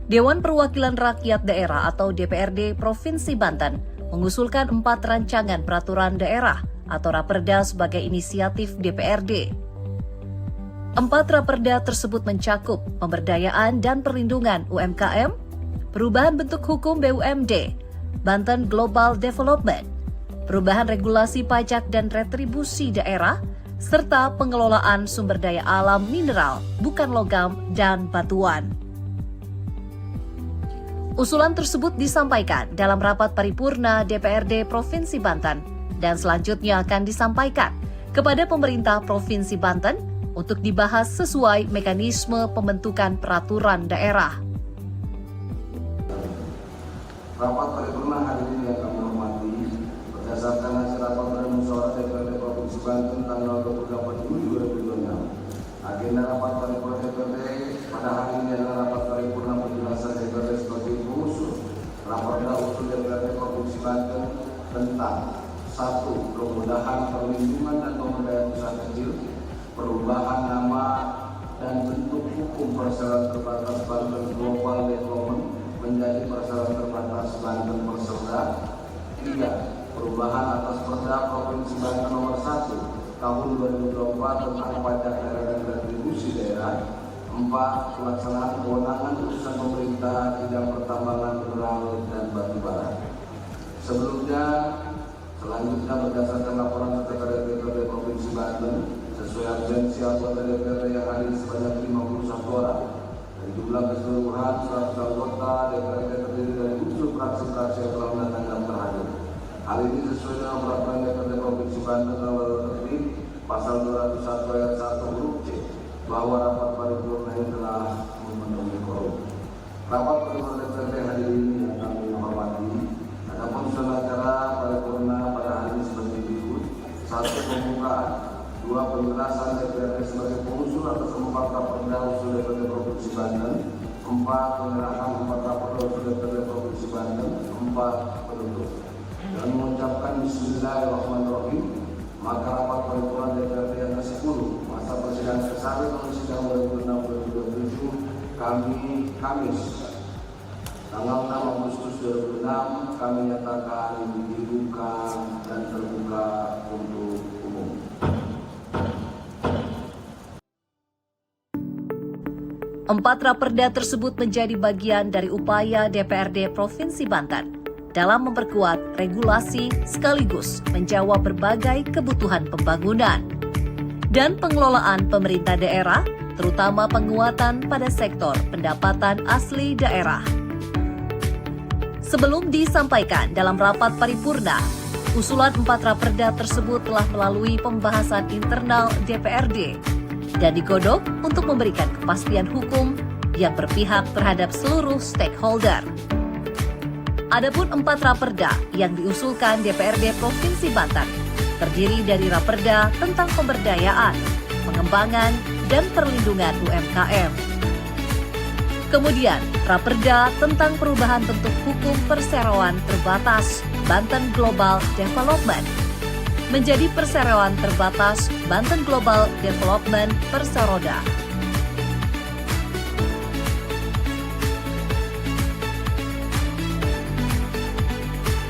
Dewan Perwakilan Rakyat Daerah atau DPRD Provinsi Banten mengusulkan 4 rancangan peraturan daerah atau Raperda sebagai inisiatif DPRD. 4 Raperda tersebut mencakup pemberdayaan dan perlindungan UMKM, perubahan bentuk hukum BUMD, Banten Global Development, perubahan regulasi pajak dan retribusi daerah, serta pengelolaan sumber daya alam mineral, bukan logam, dan batuan. Usulan tersebut disampaikan dalam rapat paripurna DPRD Provinsi Banten dan selanjutnya akan disampaikan kepada pemerintah Provinsi Banten untuk dibahas sesuai mekanisme pembentukan peraturan daerah. Rapat paripurna hari ini yang kami hormati, berdasarkan hasil rapat Badan Musyawarah DPRD Provinsi Banten tanggal 28 Juli 2026. Agenda rapat paripurna DPRD pada hari ini adalah rapat paripurna penjelasan DPRD sebagai pengusul Raperda usul DPRD Provinsi Banten tentang 1. Kemudahan perlindungan dan pemberdayaan usaha kecil, perubahan nama dan bentuk hukum perseroan terbatas Banten Global Development menjadi perseroan terbatas Banten Perserda. 3. Perubahan atas Perda Provinsi Banten nomor 1 tahun 2024 tentang pajak daerah dan retribusi daerah. 4. Pelaksanaan kewenangan urusan pemerintah bidang pertambangan mineral dan batu bara. Selanjutnya berdasarkan laporan Sekretariat DPRD Provinsi Banten sesuai absensi anggota DPRD yang hadir sebanyak 51 orang. Dari jumlah keseluruhan 100 anggota DPRD terdiri dari unsur fraksi-fraksi yang telah mendatangkan daftar hadir. Hal ini sesuai dengan peraturan DPRD Provinsi Banten nomor tertib pasal 201 ayat 1 huruf C bahwa rapat paripurna ini telah memenuhi quorum. Rapat paripurna DPRD hari ini yang kami hormati, adapun usulan acara paripurna pada hari ini sebagai berikut: 1. Pembukaan. 2. Penjelasan DPRD sebagai pengusul atas 4 Raperda usul DPRD Provinsi Banten. 4. Penyerahan 4 Raperda usul DPRD Provinsi Banten. 4. Penutup. Dan mengucapkan Bismillahirrahmanirrahim, maka rapat paripurna DPRD yang ke-10 masa persidangan kesari tahun sidang 2006-2027 Kamis tanggal 6 Agustus 2006 kami nyatakan dibuka dan terbuka untuk umum. Empat Raperda tersebut menjadi bagian dari upaya DPRD Provinsi Banten dalam memperkuat regulasi sekaligus menjawab berbagai kebutuhan pembangunan dan pengelolaan pemerintah daerah, terutama penguatan pada sektor pendapatan asli daerah. Sebelum disampaikan dalam rapat paripurna, usulan 4 Raperda tersebut telah melalui pembahasan internal DPRD dan digodok untuk memberikan kepastian hukum yang berpihak terhadap seluruh stakeholder. Adapun 4 Raperda yang diusulkan DPRD Provinsi Banten terdiri dari Raperda tentang pemberdayaan, pengembangan, dan perlindungan UMKM. Kemudian, Raperda tentang perubahan bentuk hukum perseroan terbatas Banten Global Development menjadi perseroan terbatas Banten Global Development Perseroda.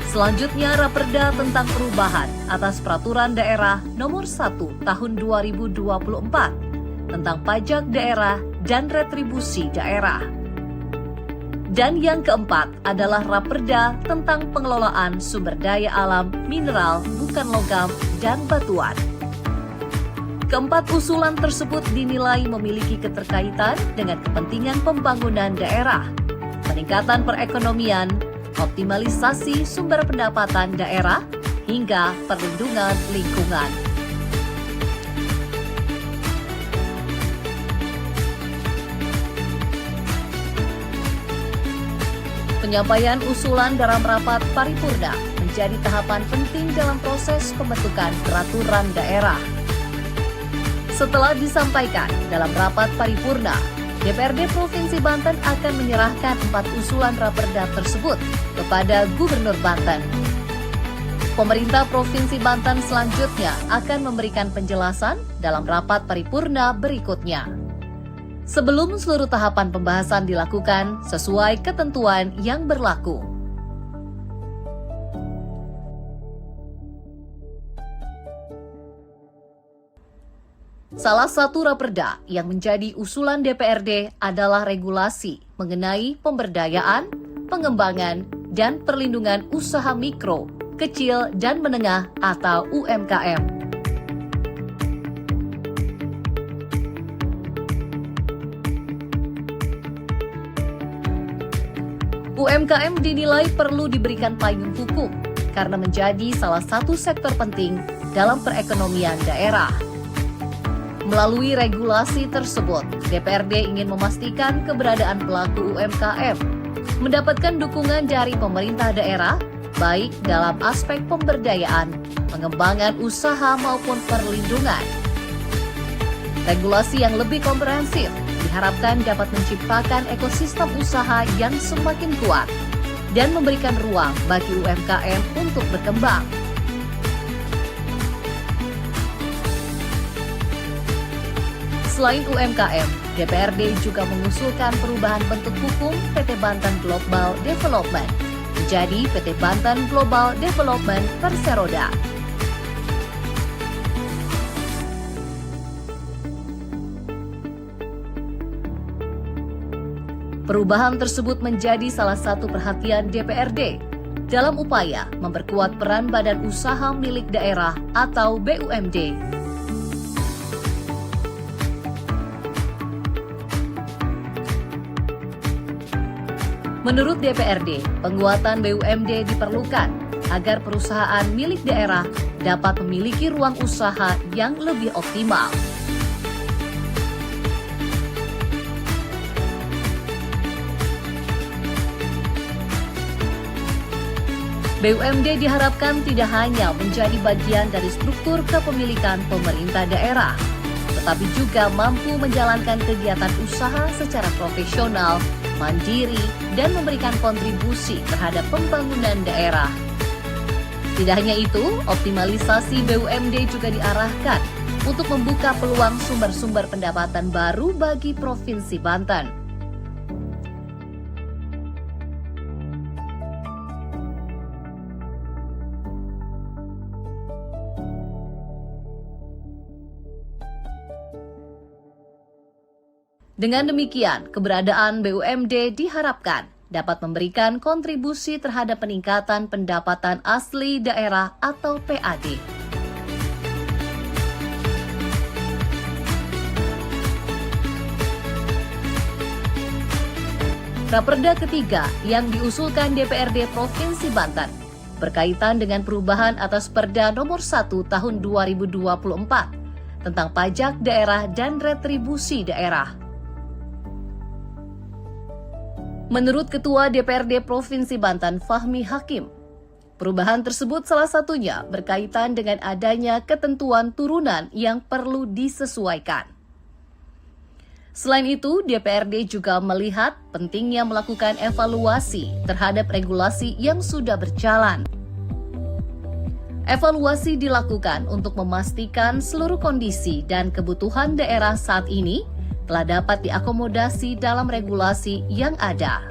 Selanjutnya, Raperda tentang perubahan atas Peraturan Daerah Nomor 1 Tahun 2024 tentang pajak daerah dan retribusi daerah. Dan yang keempat adalah Raperda tentang pengelolaan sumber daya alam mineral, bukan logam, dan batuan. Keempat usulan tersebut dinilai memiliki keterkaitan dengan kepentingan pembangunan daerah, peningkatan perekonomian, optimalisasi sumber pendapatan daerah, hingga perlindungan lingkungan. Penyampaian usulan dalam rapat paripurna menjadi tahapan penting dalam proses pembentukan peraturan daerah. Setelah disampaikan dalam rapat paripurna, DPRD Provinsi Banten akan menyerahkan 4 usulan Raperda tersebut kepada Gubernur Banten. Pemerintah Provinsi Banten selanjutnya akan memberikan penjelasan dalam rapat paripurna berikutnya. sebelum seluruh tahapan pembahasan dilakukan sesuai ketentuan yang berlaku. Salah satu raperda yang menjadi usulan DPRD adalah regulasi mengenai pemberdayaan, pengembangan, dan perlindungan usaha mikro, kecil, dan menengah atau UMKM. UMKM dinilai perlu diberikan payung hukum karena menjadi salah satu sektor penting dalam perekonomian daerah. Melalui regulasi tersebut, DPRD ingin memastikan keberadaan pelaku UMKM mendapatkan dukungan dari pemerintah daerah, baik dalam aspek pemberdayaan, pengembangan usaha maupun perlindungan. Regulasi yang lebih komprehensif diharapkan dapat menciptakan ekosistem usaha yang semakin kuat dan memberikan ruang bagi UMKM untuk berkembang. Selain UMKM, DPRD juga mengusulkan perubahan bentuk hukum PT Banten Global Development menjadi PT Banten Global Development Perseroda. Perubahan tersebut menjadi salah satu perhatian DPRD dalam upaya memperkuat peran Badan Usaha Milik Daerah atau BUMD. Menurut DPRD, penguatan BUMD diperlukan agar perusahaan milik daerah dapat memiliki ruang usaha yang lebih optimal. BUMD diharapkan tidak hanya menjadi bagian dari struktur kepemilikan pemerintah daerah, tetapi juga mampu menjalankan kegiatan usaha secara profesional, mandiri, dan memberikan kontribusi terhadap pembangunan daerah. Tidak hanya itu, optimalisasi BUMD juga diarahkan untuk membuka peluang sumber-sumber pendapatan baru bagi Provinsi Banten. Dengan demikian, keberadaan BUMD diharapkan dapat memberikan kontribusi terhadap peningkatan pendapatan asli daerah atau PAD. Raperda ketiga yang diusulkan DPRD Provinsi Banten berkaitan dengan perubahan atas Perda Nomor 1 Tahun 2024 tentang pajak daerah dan retribusi daerah. Menurut Ketua DPRD Provinsi Banten Fahmi Hakim, perubahan tersebut salah satunya berkaitan dengan adanya ketentuan turunan yang perlu disesuaikan. Selain itu, DPRD juga melihat pentingnya melakukan evaluasi terhadap regulasi yang sudah berjalan. Evaluasi dilakukan untuk memastikan seluruh kondisi dan kebutuhan daerah saat ini telah dapat diakomodasi dalam regulasi yang ada.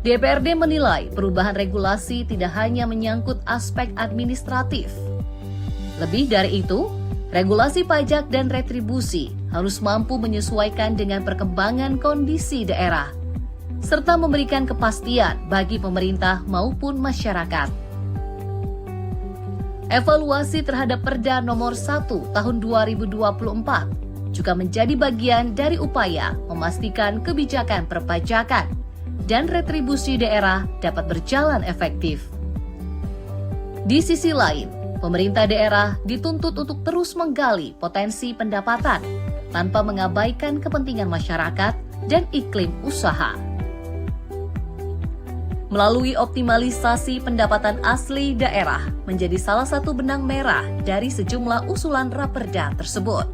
DPRD menilai perubahan regulasi tidak hanya menyangkut aspek administratif. Lebih dari itu, regulasi pajak dan retribusi harus mampu menyesuaikan dengan perkembangan kondisi daerah, serta memberikan kepastian bagi pemerintah maupun masyarakat. Evaluasi terhadap Perda Nomor 1 Tahun 2024 juga menjadi bagian dari upaya memastikan kebijakan perpajakan dan retribusi daerah dapat berjalan efektif. Di sisi lain, pemerintah daerah dituntut untuk terus menggali potensi pendapatan tanpa mengabaikan kepentingan masyarakat dan iklim usaha. Melalui optimalisasi pendapatan asli daerah menjadi salah satu benang merah dari sejumlah usulan raperda tersebut.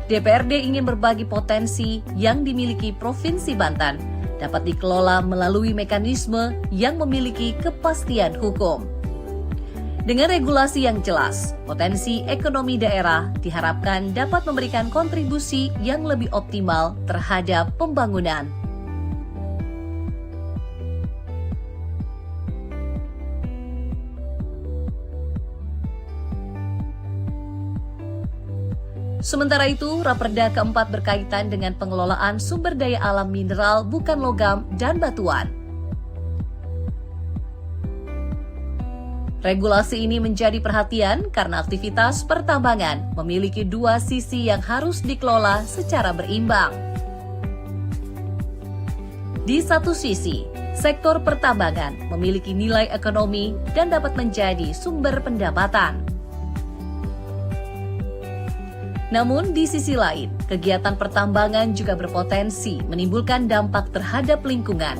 DPRD ingin berbagi potensi yang dimiliki Provinsi Banten dapat dikelola melalui mekanisme yang memiliki kepastian hukum. Dengan regulasi yang jelas, potensi ekonomi daerah diharapkan dapat memberikan kontribusi yang lebih optimal terhadap pembangunan. Sementara itu, Raperda keempat berkaitan dengan pengelolaan sumber daya alam mineral bukan logam dan batuan. Regulasi ini menjadi perhatian karena aktivitas pertambangan memiliki dua sisi yang harus dikelola secara berimbang. Di satu sisi, sektor pertambangan memiliki nilai ekonomi dan dapat menjadi sumber pendapatan. Namun di sisi lain, kegiatan pertambangan juga berpotensi menimbulkan dampak terhadap lingkungan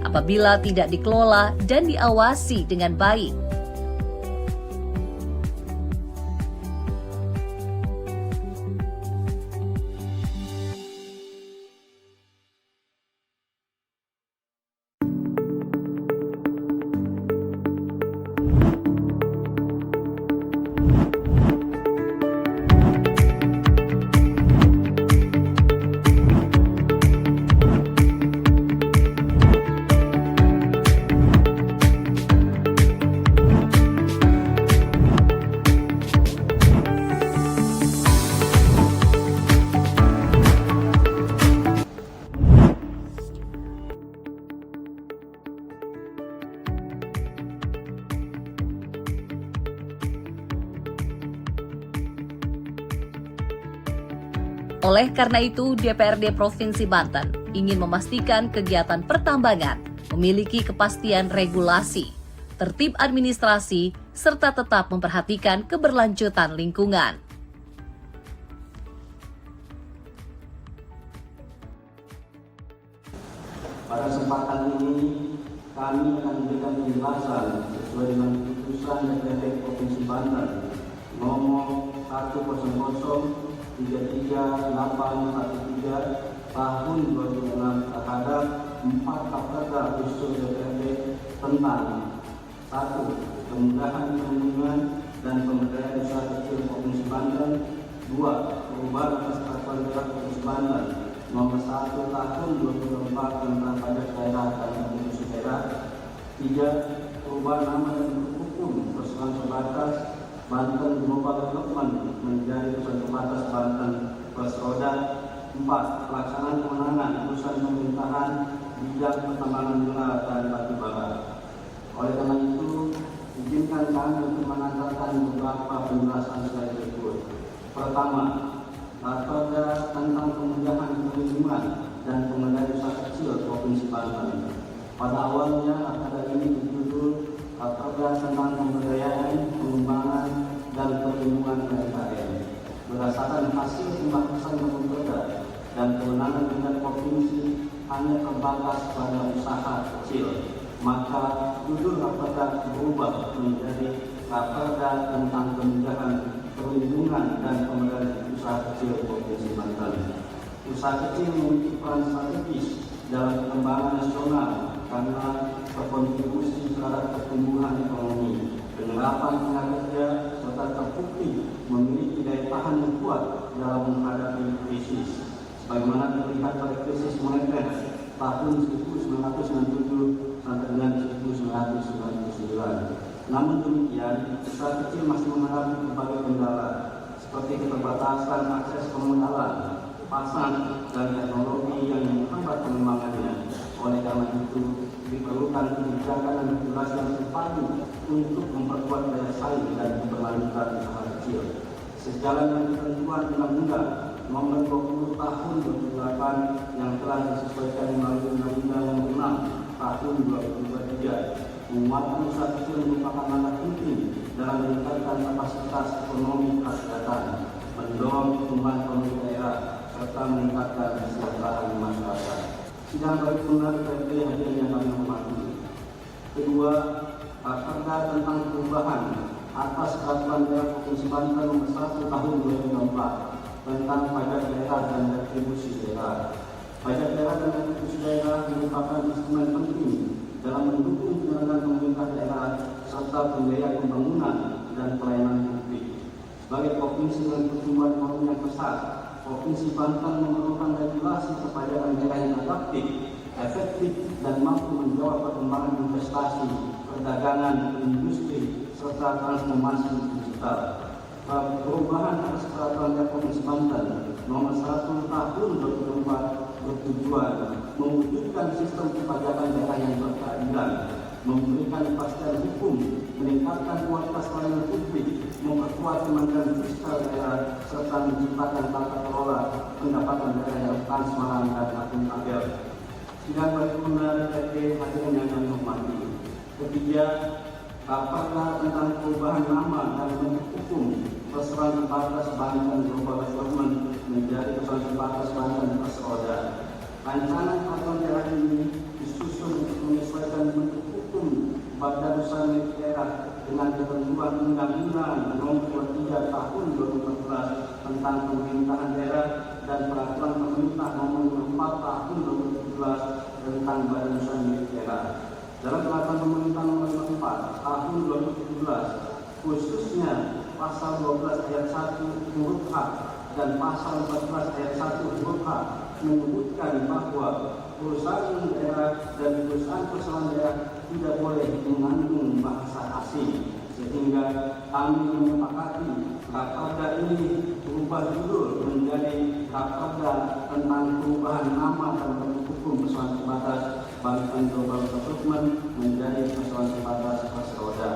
apabila tidak dikelola dan diawasi dengan baik. Oleh karena itu, DPRD Provinsi Banten ingin memastikan kegiatan pertambangan memiliki kepastian regulasi, tertib administrasi, serta tetap memperhatikan keberlanjutan lingkungan. Pada kesempatan ini, kami akan memberikan penjelasan sesuai dengan keputusan DPRD Provinsi Banten nomor 100333813 tahun 2006 terhadap 4 Raperda usul DPRD tentang 1. Kemudahan perlindungan dan pemberdayaan usaha kecil Provinsi Banten. 2. Perubahan atas peraturan daerah Provinsi Banten nomor 1 tahun 2004 tentang pajak daerah dan kontribusi daerah. 3. Perubahan nama dan bentuk hukum Perseroan Sebatas Banten Global Development menjadi Perseroan Sebatas Banten Persroda. 4. Pelaksanaan kewenangan urusan pemerintahan bidang pertambangan mineral dan batu bara. Oleh karena itu, izinkan kami untuk menanyakan beberapa penjelasan sebagai berikut. Pertama, Raperda tentang kemudahan perlindungan dan pengendalian usaha kecil Provinsi Banten. Pada awalnya, Raperda ini berjudul Raperda tentang pemberdayaan, pengembangan, dan perlindungan UMKM. Berdasarkan hasil pembahasan Raperda dan kewenangan tingkat provinsi hanya terbatas pada usaha kecil, maka judul Raperda berubah menjadi Raperda tentang kemudahan perlindungan dan pemberdayaan usaha kecil Provinsi Banten. Usaha kecil memiliki peran strategis dalam pengembangan nasional karena berkontribusi terhadap pertumbuhan ekonomi, penyerapan tenaga kerja, serta terbukti memiliki daya tahan yang kuat dalam menghadapi krisis. Sebagaimana terlihat pada krisis moneter tahun 1997 sampai dengan 1999. Namun demikian, usaha kecil masih menghadapi berbagai kendala seperti keterbatasan akses permodalan, pasar, dan teknologi yang menghambat pengembangannya. Oleh karena itu, diperlukan kebijakan dan regulasi yang terpadu untuk memperkuat daya saing dan keberlanjutan usaha kecil. Sejalan dengan ketentuan Undang-Undang Nomor 20 Tahun 2008 yang telah disesuaikan melalui Undang-Undang Nomor 6 Tahun 2023, menguatkan usaha kecil merupakan langkah penting dalam meningkatkan kapasitas ekonomi kerakyatan, mendorong pertumbuhan ekonomi daerah, serta meningkatkan kesejahteraan masyarakat. Sidang paripurna DPRD hadirin yang kami hormati. Kedua, Raperda tentang perubahan atas peraturan daerah Provinsi Banten nomor 1 tahun 2004 tentang pajak daerah dan retribusi daerah. Pajak daerah dan retribusi daerah merupakan serta pembiayaan pembangunan dan pelayanan publik. Sebagai provinsi dengan pertumbuhan ekonomi yang pesat, Provinsi Banten memerlukan regulasi kepajakan daerah yang adaptif, efektif, dan mampu menjawab perkembangan investasi, perdagangan, industri, serta transformasi digital. Perubahan atas peraturan daerah Provinsi Banten nomor 1 tahun 2004 bertujuan mewujudkan sistem perpajakan daerah yang berkeadilan, memberikan kepastian hukum, meningkatkan kualitas pelayanan publik, memperkuat kemandirian fiskal daerah, serta menciptakan tata kelola pendapatan daerah yang transparan dan akuntabel. Sidang paripurna DPRD hadirin yang kami hormati. Ketiga, apakah tentang perubahan nama dan bentuk hukum Perseroan Terbatas Banten Global Development menjadi Perseroan Terbatas Banten Perseroda. Rancangan peraturan daerah ini disusun untuk menyesuaikan bentuk hukum Badan Usaha Milik Daerah dengan ketentuan Undang-Undang Nomor 3 Tahun 2014 tentang Pemerintahan Daerah dan Peraturan Pemerintah Nomor 4 Tahun 2017 tentang Badan Usaha Milik Daerah. Dalam Peraturan Pemerintah Nomor 4 Tahun 2017, khususnya Pasal 12 Ayat 1 huruf H dan Pasal 14 Ayat 1 huruf H menyebutkan bahwa perusahaan daerah dan perusahaan perseroan daerah tidak boleh mengandung bahasa asing, sehingga kami menyepakati Raperda ini berubah judul menjadi Raperda tentang perubahan nama dan bentuk hukum Perseroan Terbatas Banten Global Development menjadi Perseroan Terbatas Perseroda.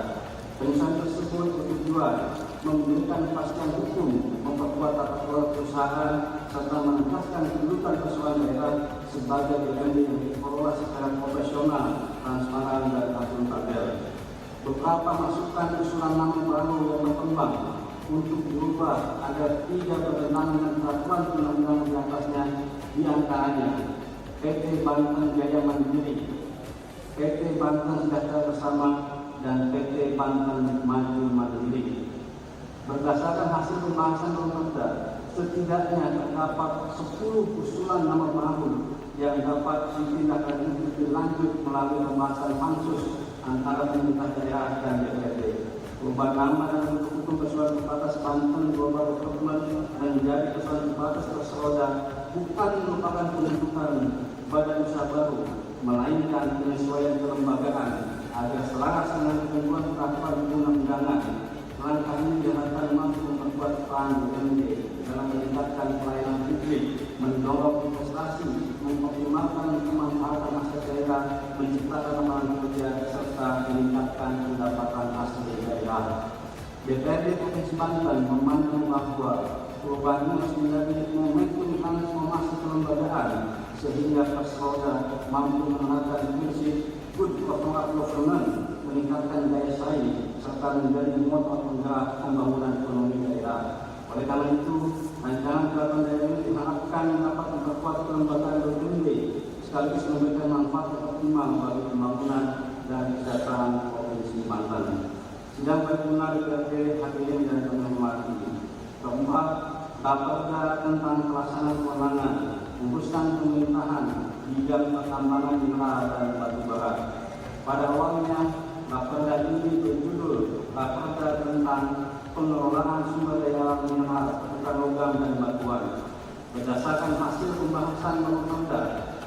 Penyusunan tersebut bertujuan memberikan kepastian hukum, memperkuat tata kelola perusahaan, serta menegaskan kedudukan perseroan daerah sebagai BUMD yang dikelola secara profesional, transparan, dan akuntabel. Beberapa masukan usulan nama baru yang berkembang untuk diubah agar tidak bertentangan dengan peraturan undang-undang di atasnya, diantaranya PT Banten Jaya Mandiri, PT Banten Sejahtera Bersama, dan PT Banten Maju Mandiri. Berdasarkan hasil pembahasan Raperda, setidaknya terdapat 10 usulan nama baru yang dapat ditindaklanjuti lebih lanjut melalui pembahasan pansus antara pemerintah daerah dan DPRD. Perubahan nama dan bentuk hukum Perseroan Terbatas Banten Global Development menjadi Perseroan Terbatas Perseroda bukan merupakan pembentukan badan usaha baru, melainkan penyesuaian kelembagaan agar selaras dengan ketentuan peraturan perundang-undangan. Langkah ini diharapkan mampu memperkuat peran BUMD dalam meningkatkan pelayanan publik, mendorong investasi, mengoptimalkan pemanfaatan aset daerah, menciptakan lapangan kerja, serta meningkatkan pendapatan asli daerah. DPRD Provinsi Banten memandang bahwa perubahan ini harus menjadi momentum transformasi kelembagaan sehingga Perseroda mampu menerapkan prinsip good corporate governance, meningkatkan daya saing, serta menjadi motor penggerak pembangunan ekonomi daerah. Oleh karena itu, rancangan peraturan daerah ini diharapkan dapat memperkuat kelembagaan BUMD sekaligus memberikan manfaat yang optimal bagi pembangunan dan kesejahteraan Provinsi Banten. Sidang paripurna DPRD hadirin dan kami hormati. Keempat, Raperda tentang pelaksanaan kewenangan urusan pemerintahan bidang pertambangan mineral dan batu bara. Pada awalnya, Raperda ini berjudul Raperda tentang pengelolaan sumber daya alam mineral, bukan logam dan batuan. Berdasarkan hasil pembahasan Raperda,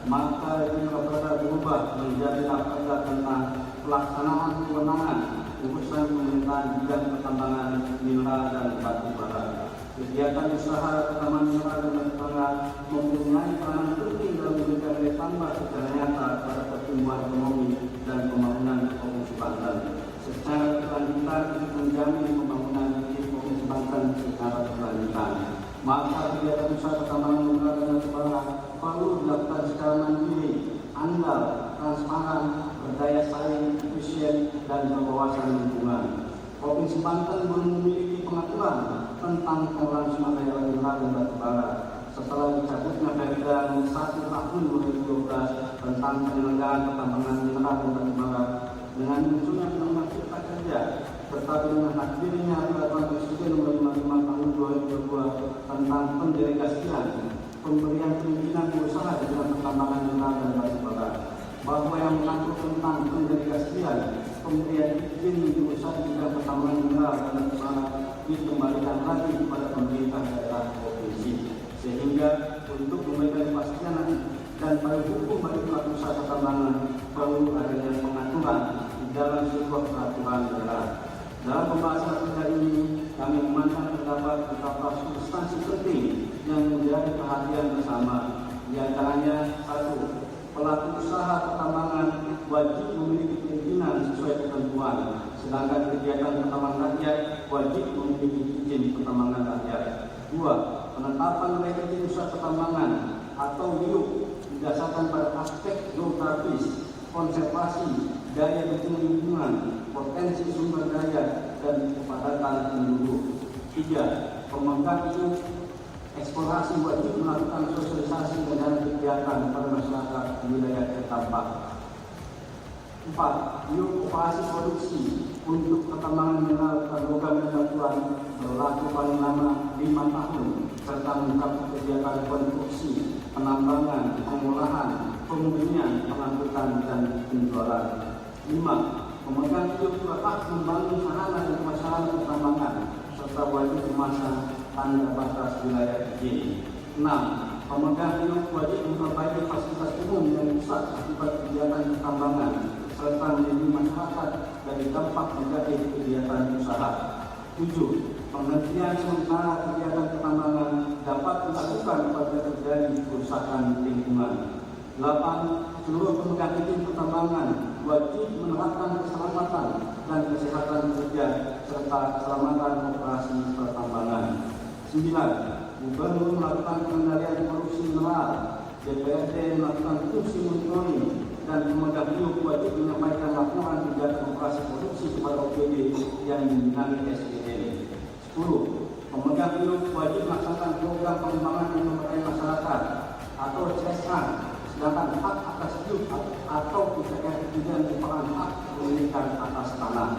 maka ini Raperda berubah menjadi Raperda tentang pelaksanaan kewenangan urusan pemerintahan bidang pertambangan mineral dan batu bara. Kegiatan usaha pertambangan mineral dan batu bara mempunyai peranan penting dalam memberikan nilai tambah secara nyata pada pertumbuhan ekonomi dan pembangunan Provinsi Banten. Secara berkelanjutan untuk menjamin pembangunan di Provinsi Banten secara berkelanjutan. Maka kegiatan usaha pertambangan mineral dan batu bara perlu dilakukan secara mandiri, andal, transparan, berdaya saing, efisien, dan berwawasan lingkungan. Provinsi Banten belum memiliki pengaturan tentang pengelolaan sumber daya alam mineral dan batu bara. Setelah dicabutnya Perda Nomor 1 Tahun 2012 tentang penyelenggaraan pertambangan mineral dan batu bara, dengan munculnya Undang-Undang Cipta Kerja, serta dengan hadirnya Peraturan Presiden Nomor 55 Tahun 2022 tentang pendelegasian pemberian perizinan usaha di bidang pertambangan mineral dan batu bara, bahwa yang mengatur tentang pendelegasian kemudian izin usaha di bidang pertambangan mineral dan usaha dikembalikan lagi kepada pemerintah daerah provinsi, sehingga untuk memberikan kepastian dan payung hukum bagi pelaku usaha pertambangan perlu adanya pengaturan di dalam sebuah peraturan daerah. Dalam pembahasan kali ini, kami memandang terdapat beberapa substansi penting yang menjadi perhatian bersama. Di antaranya, 1. Pelaku usaha pertambangan wajib memiliki perizinan sesuai ketentuan, sedangkan kegiatan pertambangan rakyat wajib memiliki izin pertambangan rakyat. 2. Penetapan nilai izin usaha pertambangan atau IUP didasarkan pada aspek geografis, konservasi, daya dukung lingkungan, potensi sumber daya, dan kepadatan penduduk. 3. Pemegang IUP eksplorasi wajib melakukan sosialisasi dan kegiatan pada masyarakat di wilayah terdampak. 4. IUP operasi produksi untuk pertambangan mineral dan logam batuan berlaku paling lama 5 tahun serta mengungkap kegiatan konstruksi, penambangan, pengolahan, pemurnian, pengangkutan, dan penjualan. 5. Pemegang IUP berhak membangun sarana dan prasarana pertambangan serta wajib memasang tanda batas wilayah izin. 6. Pemegang IUP wajib memperbaiki fasilitas umum yang rusak akibat kegiatan pertambangan serta melindungi masyarakat dari dampak negatif kegiatan usaha. 7. Penghentian sementara kegiatan pertambangan dapat dilakukan apabila terjadi kerusakan lingkungan. 8. Seluruh pemegang izin pertambangan wajib menerapkan keselamatan dan kesehatan kerja serta keselamatan operasi pertambangan. 9. Gubernur melakukan pengendalian produksi mineral, DPRD melakukan fungsi monitoring, dan pemegang IUP wajib menyampaikan laporan kegiatan operasi produksi kepada OPD yang dibidangi SDM. 10. Pemegang IUP wajib melaksanakan program pengembangan dan pemberdayaan masyarakat atau CSR, sedangkan hak atas IUP atau PPR tidak merupakan hak pemilikan atas tanah.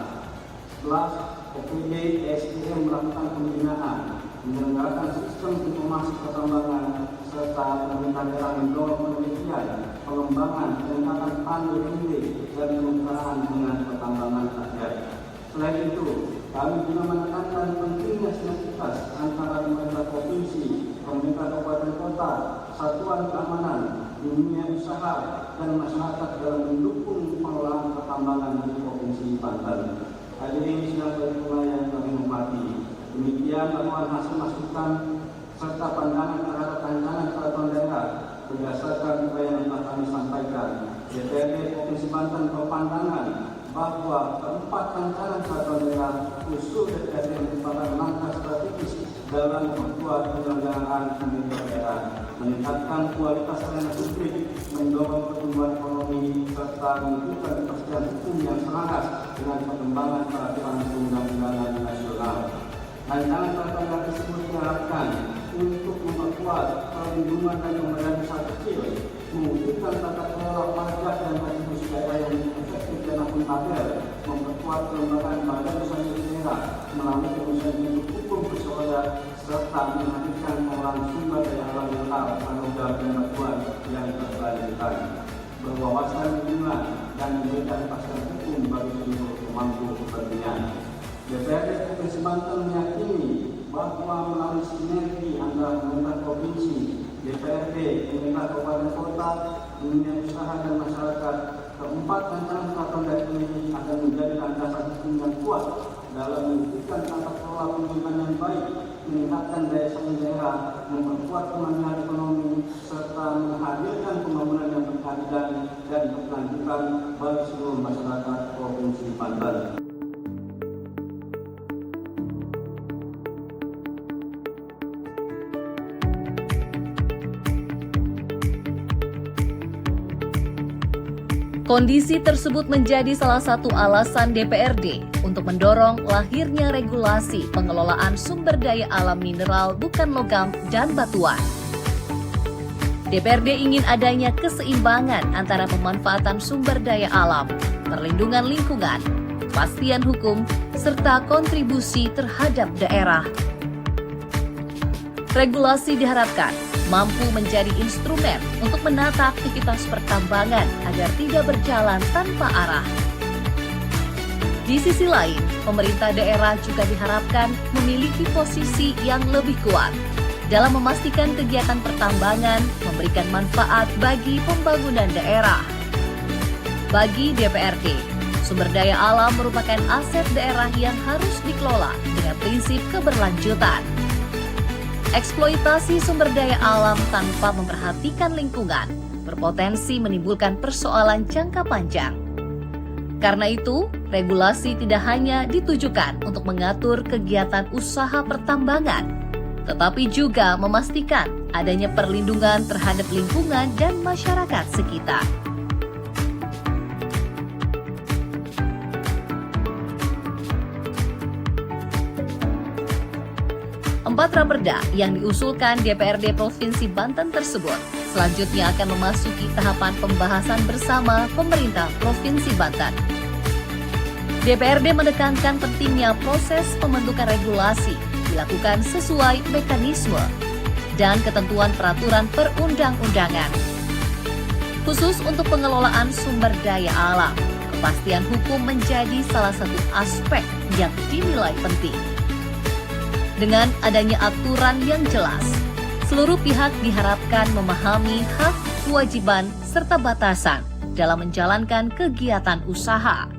11. OPD SDM melakukan pembinaan, menyelenggarakan sistem informasi pertambangan serta pemerintah daerah mendorong penelitian, pengembangan, peningkatan pandai dan pengusahaan dengan pertambangan rakyat. Selain itu, kami juga menekankan pentingnya sinergitas antara pemerintah provinsi, pemerintah kabupaten kota, satuan keamanan, dunia usaha, dan masyarakat dalam mendukung pengelolaan pertambangan di Provinsi Banten. Hadirin sidang paripurna yang kami hormati, demikian laporan hasil masukan serta pandangan terhadap rancangan peraturan daerah berdasarkan apa yang telah kami sampaikan. DPRD Provinsi Banten berpandangan bahwa keempat rancangan peraturan daerah usul DPRD merupakan langkah strategis dalam memperkuat penyelenggaraan pemerintahan daerah, meningkatkan kualitas pelayanan publik, mendorong pertumbuhan ekonomi, serta mewujudkan kepastian hukum yang selaras dengan perkembangan peraturan perundang-undangan nasional. Rancangan peraturan daerah tersebut diharapkan untuk memperkuat perlindungan dan pemberdayaan usaha kecil, mewujudkan tata kelola pajak dan retribusi daerah yang efektif dan akuntabel, memperkuat kelembagaan badan usaha daerah melalui perusahaan hukum bersuara, serta menghadirkan pengolahan sumber daya alam lokal logam dan batuan yang berkelanjutan, berwawasan lingkungan, dan memberikan kepastian hukum bagi seluruh pemangku kepentingan. DPRD Provinsi Banten meyakini bahwa melalui sinergi antara pemerintah provinsi, DPRD, pemerintah kabupaten kota, dunia usaha dan masyarakat, keempat rancangan peraturan daerah ini akan menjadi landasan hukum yang kuat dalam mewujudkan tata kelola pemerintahan yang baik, meningkatkan daya saing daerah, memperkuat kemandirian ekonomi, serta menghadirkan pembangunan yang berkeadilan dan berkelanjutan bagi seluruh masyarakat Provinsi Banten. Kondisi tersebut menjadi salah satu alasan DPRD untuk mendorong lahirnya regulasi pengelolaan sumber daya alam mineral bukan logam dan batuan. DPRD ingin adanya keseimbangan antara pemanfaatan sumber daya alam, perlindungan lingkungan, kepastian hukum, serta kontribusi terhadap daerah. Regulasi diharapkan mampu menjadi instrumen untuk menata aktivitas pertambangan agar tidak berjalan tanpa arah. Di sisi lain, pemerintah daerah juga diharapkan memiliki posisi yang lebih kuat dalam memastikan kegiatan pertambangan memberikan manfaat bagi pembangunan daerah. Bagi DPRD, sumber daya alam merupakan aset daerah yang harus dikelola dengan prinsip keberlanjutan. Eksploitasi sumber daya alam tanpa memperhatikan lingkungan berpotensi menimbulkan persoalan jangka panjang. Karena itu, regulasi tidak hanya ditujukan untuk mengatur kegiatan usaha pertambangan, tetapi juga memastikan adanya perlindungan terhadap lingkungan dan masyarakat sekitar. Empat raperda yang diusulkan DPRD Provinsi Banten tersebut selanjutnya akan memasuki tahapan pembahasan bersama pemerintah Provinsi Banten. DPRD menekankan pentingnya proses pembentukan regulasi dilakukan sesuai mekanisme dan ketentuan peraturan perundang-undangan. Khusus untuk pengelolaan sumber daya alam, kepastian hukum menjadi salah satu aspek yang dinilai penting. Dengan adanya aturan yang jelas, seluruh pihak diharapkan memahami hak, kewajiban, serta batasan dalam menjalankan kegiatan usaha.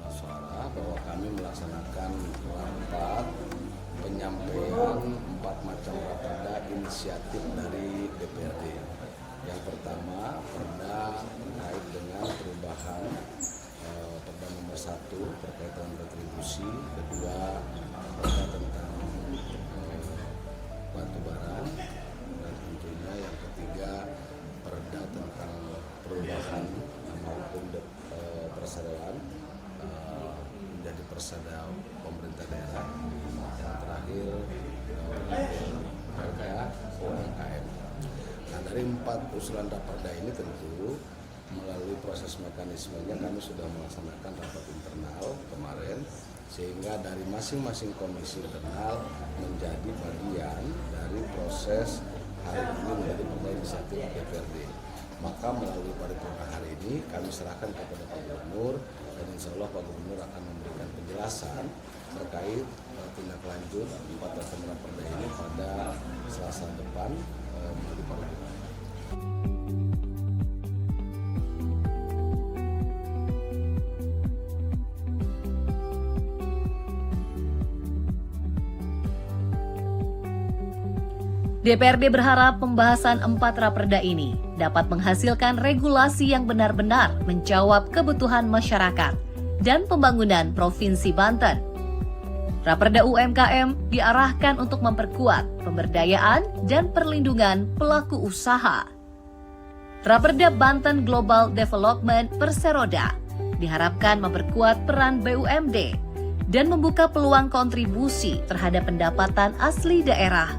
Suara bahwa kami melaksanakan rapat penyampaian 4 macam raperda inisiatif dari DPRD. Yang pertama, perda terkait dengan perubahan perda nomor 1 terkait dengan retribusi, kedua perda tentang batu bara, dan tentunya yang ketiga perda tentang perubahan maupun perseroan menjadi persada pemerintah daerah. Yang terakhir perda UMKM. Nah, dari 4 usulan raperda ini tentu melalui proses mekanismenya kami sudah melaksanakan rapat internal kemarin, sehingga dari masing-masing komisi internal menjadi bagian dari proses hari ini menjadi perda inisiatif DPRD. Maka melalui paripurna hari ini kami serahkan kepada Pak Gubernur, dan insya Allah Pak Gubernur akan memberikan penjelasan terkait tindak lanjut 4 raperda ini pada Selasa depan melalui paripurna. DPRD berharap pembahasan 4 raperda ini dapat menghasilkan regulasi yang benar-benar menjawab kebutuhan masyarakat dan pembangunan Provinsi Banten. Raperda UMKM diarahkan untuk memperkuat pemberdayaan dan perlindungan pelaku usaha. Raperda Banten Global Development Perseroda diharapkan memperkuat peran BUMD dan membuka peluang kontribusi terhadap pendapatan asli daerah.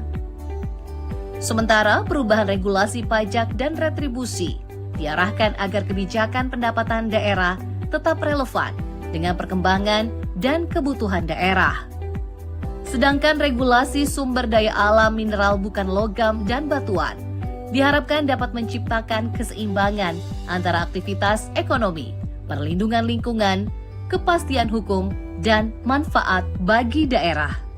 Sementara perubahan regulasi pajak dan retribusi diarahkan agar kebijakan pendapatan daerah tetap relevan dengan perkembangan dan kebutuhan daerah. Sedangkan regulasi sumber daya alam mineral bukan logam dan batuan diharapkan dapat menciptakan keseimbangan antara aktivitas ekonomi, perlindungan lingkungan, kepastian hukum, dan manfaat bagi daerah.